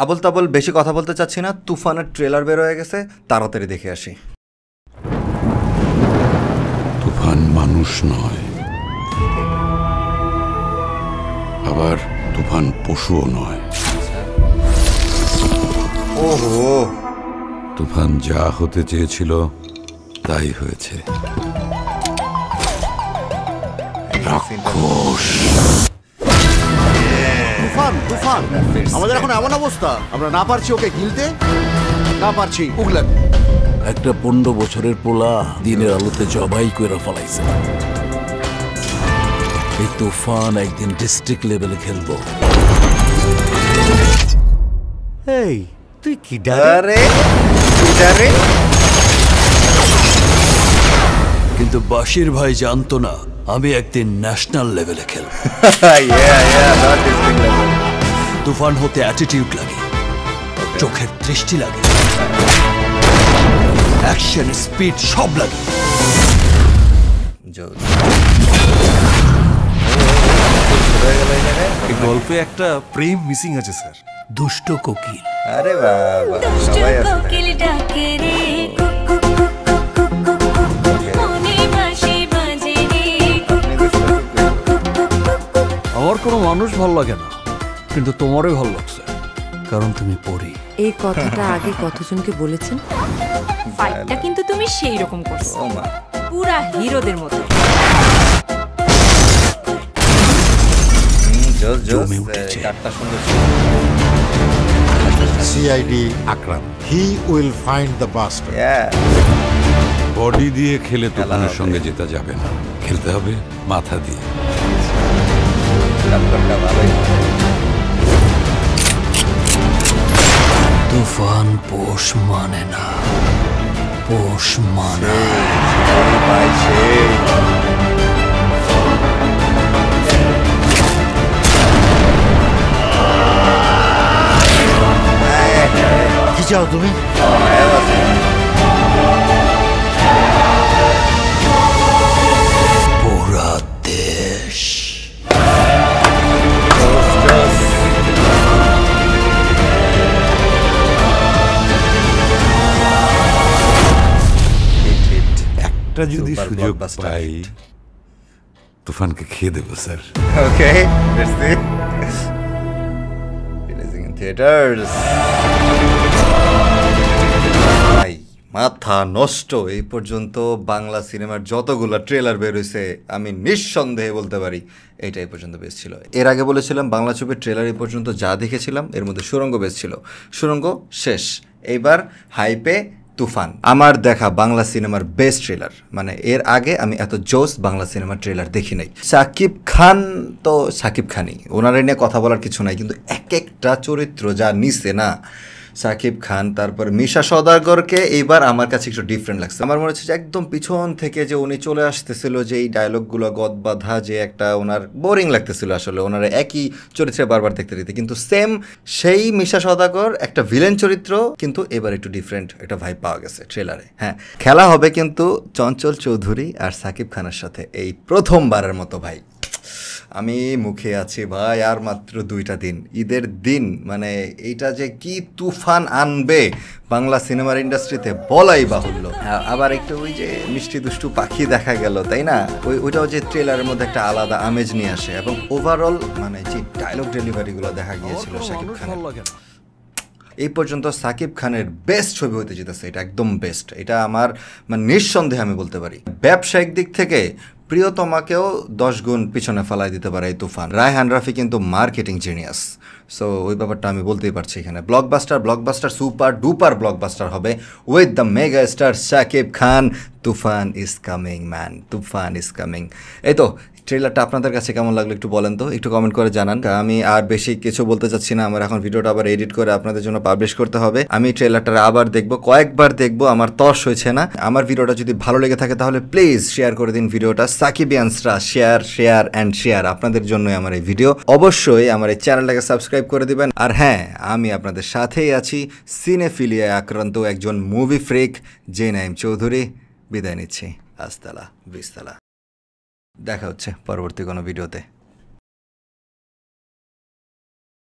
আবল তাবল বেশি কথা বলতে চাচ্ছি না, তুফানের ট্রেলার বের হয়ে গেছে, তাড়াতাড়ি দেখে আসি। তুফান মানুষ নয়, আবার তুফান পশুও নয়। ওহো, তুফান যা হতে চেয়েছিল তাই হয়েছে। রাক্ষস। তুফান তুফান আমাদের এখন এমন অবস্থা, আমরা না পারছি ওকে গিলতে, না পারছি উগলান। একটা 15 বছরের পোলা দিনের আলোতে জবাই করে ফেলাইছে। এই তুফান একদিন ডিস্ট্রিক্ট লেভেলে খেলবো। এই তুই কি ডারে ডারে? কিন্তু বাশির ভাই জানতো না আমি একদিন ন্যাশনাল লেভেলে খেলবো। তুফান হতে অ্যাটিটিউড লাগে, চোখের দৃষ্টি লাগে, অ্যাকশন স্পিড সব লাগে। গল্পে একটা প্রেম মিসিং আছে স্যার। দুষ্ট কোকিল। আরে বাবা, সবাই আছে। আমার কোনো মানুষ ভালো লাগে না, কিন্তু তোমারই ভালো লাগছে, কারণ তুমি পড়ি। এই কথাটা আগে কতজনকে বলেছেন? ফাইটটা কিন্তু তুমি সেই রকম করছো, পুরা হিরোদের মতো। CID Akram. He will find the bastard. Body দিয়ে খেলে তুফানের সঙ্গে জেতা যাবে না, খেলতে হবে মাথা দিয়ে। তুফান পোষ মানে না, পোষ মানে। কি চাও তুমি? পুরা দেশ। একটা যদি সুযোগ পাই তুফানকে খেয়ে দেবো sir. Okay, let's see. Releasing in theatres. ভাই মাথা নষ্ট। এই পর্যন্ত বাংলা সিনেমার যতগুলো ট্রেলার বের হয়েছে আমি নিঃসন্দেহে বলতে পারি এইটা এই পর্যন্ত বেস্ট ছিল। এর আগে বলেছিলাম বাংলা ছবির ট্রেলার এই পর্যন্ত যা দেখেছিলাম এর মধ্যে সুড়ঙ্গ বেস্ট ছিল, সুড়ঙ্গ শেষ। এইবার হাইপে তুফান আমার দেখা বাংলা সিনেমার বেস্ট ট্রেলার। মানে এর আগে আমি এত জোস বাংলা সিনেমার ট্রেলার দেখি নাই। সাকিব খান তো সাকিব খানই, ওনারা নিয়ে কথা বলার কিছু নাই, কিন্তু এক একটা চরিত্র যা নিছে না সাকিব খান, তারপর মিশা সওদাগরকে এইবার আমার কাছে একটু ডিফারেন্ট লাগছে। আমার মনে হচ্ছে যে একদম পিছন থেকে যে উনি চলে আসতেছিল, যে এই ডায়লগগুলো গদবাধা, যে একটা ওনার বোরিং লাগতেছিল আসলে, ওনারা একই চরিত্রে বারবার দেখতে দিতে, কিন্তু সেম সেই মিশা সওদাগর একটা ভিলেন চরিত্র, কিন্তু এবার একটু ডিফারেন্ট একটা ভাইব পাওয়া গেছে ট্রেলারে। হ্যাঁ, খেলা হবে কিন্তু চঞ্চল চৌধুরী আর সাকিব খানের সাথে এই প্রথমবারের মতো। ভাই আমি মুখে আছি ভাই, আর মাত্র 2টা দিন, ঈদের দিন। মানে এইটা যে কি তুফান আনবে বাংলা সিনেমার ইন্ডাস্ট্রিতে বলাই বাহুল্য। আবার একটু ওই যে মিষ্টি দুষ্টু পাখি দেখা গেল, তাই না? ওইটাও যে ট্রেলারের মধ্যে একটা আলাদা আমেজ নিয়ে আসে, এবং ওভারঅল মানে যে ডায়লগ ডেলিভারিগুলো দেখা গিয়েছিল সাকিব খানের, এই পর্যন্ত সাকিব খানের বেস্ট ছবি হতে যেতেছে। এটা একদম বেস্ট, এটা আমার মানে নিঃসন্দেহে আমি বলতে পারি। ব্যবসায়িক দিক থেকে প্রিয়তমাকেও 10 গুণ পিছনে ফেলাই দিতে পারে এই তুফান। রায়হান রাফি কিন্তু মার্কেটিং জিনিয়াস, সো ওই ব্যাপারটা আমি বলতেই পারছি। এখানে ব্লকবাস্টার সুপার ডুপার ব্লকবাস্টার হবে with the mega star Shakib Khan. Toofan is coming man, Toofan is coming. এই তো ট্রেলারটা আপনাদের কাছে কেমন লাগলো একটু বলেন তো, একটু কমেন্ট করে জানান। আমি আর বেশি কিছু বলতে চাচ্ছি না, আমার এখন ভিডিওটা আবার এডিট করে আপনাদের জন্য পাবলিশ করতে হবে। আমি ট্রেলারটা আবার দেখবো, কয়েকবার দেখবো, আমার তর্স হয়েছে না। আমার ভিডিওটা যদি ভালো লেগে থাকে তাহলে প্লিজ শেয়ার করে দিন ভিডিওটা। সাকিবিয়ানসরা শেয়ার অ্যান্ড শেয়ার, আপনাদের জন্যই আমার এই ভিডিও। অবশ্যই আমার এই চ্যানেলটাকে সাবস্ক্রাইব করে দিবেন। আর হ্যাঁ, আমি আপনাদের সাথেই আছি, সিনেফিলিয়ায় আক্রান্ত একজন movie freak J Naim Chowdhury. বিদায় নিচ্ছি, আস্তালা বিস্তালা। দেখা হচ্ছে পরবর্তী কোনো ভিডিওতে।